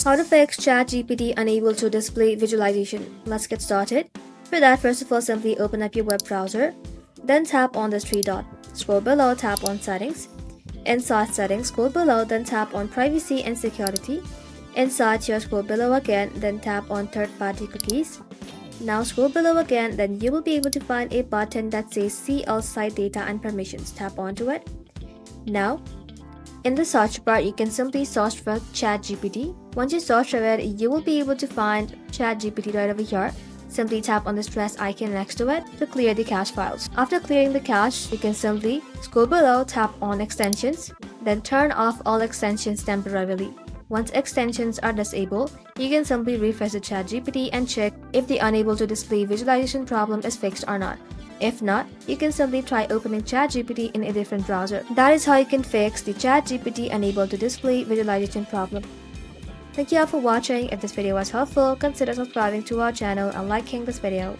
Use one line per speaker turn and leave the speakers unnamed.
How to fix ChatGPT unable to display visualization. Let's get started. For that, first of all, simply open up your web browser. Then tap on this three dot. Scroll below, tap on Settings. Inside Settings, scroll below, then tap on Privacy and Security. Inside here, scroll below again, then tap on Third-party cookies. Now scroll below again, then you will be able to find a button that says See All Site Data and Permissions. Tap onto it. Now, in the search bar, you can simply search for ChatGPT. Once you search for it, you will be able to find ChatGPT right over here. Simply tap on this plus icon next to it to clear the cache files. After clearing the cache, you can simply scroll below, tap on extensions, then turn off all extensions temporarily. Once extensions are disabled, you can simply refresh the ChatGPT and check if the unable to display visualization problem is fixed or not. If not, you can simply try opening ChatGPT in a different browser. That is how you can fix the ChatGPT unable to display visualization problem. Thank you all for watching. If this video was helpful, consider subscribing to our channel and liking this video.